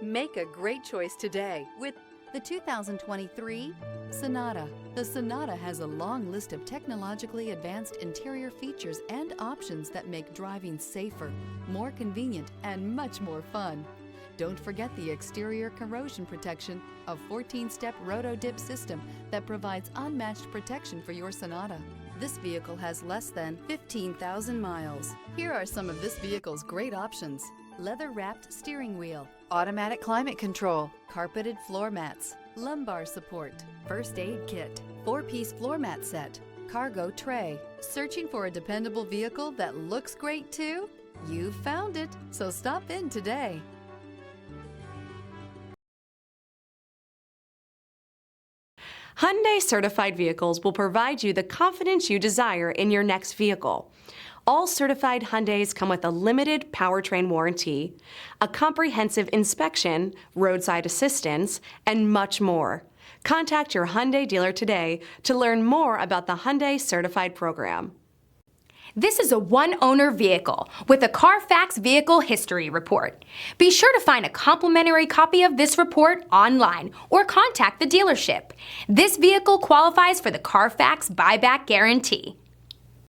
Make a great choice today with the 2023 Sonata. The Sonata has a long list of technologically advanced interior features and options that make driving safer, more convenient, and much more fun. Don't forget the exterior corrosion protection of 14-step roto-dip system that provides unmatched protection for your Sonata. This vehicle has less than 15,000 miles. Here are some of this vehicle's great options: leather-wrapped steering wheel, automatic climate control, carpeted floor mats, lumbar support, first aid kit, 4-piece floor mat set, cargo tray. Searching for a dependable vehicle that looks great too? You found it, so stop in today. Hyundai certified vehicles will provide you the confidence you desire in your next vehicle. All certified Hyundais come with a limited powertrain warranty, a comprehensive inspection, roadside assistance, and much more. Contact your Hyundai dealer today to learn more about the Hyundai Certified program. This is a one-owner vehicle with a Carfax Vehicle History Report. Be sure to find a complimentary copy of this report online or contact the dealership. This vehicle qualifies for the Carfax Buyback Guarantee.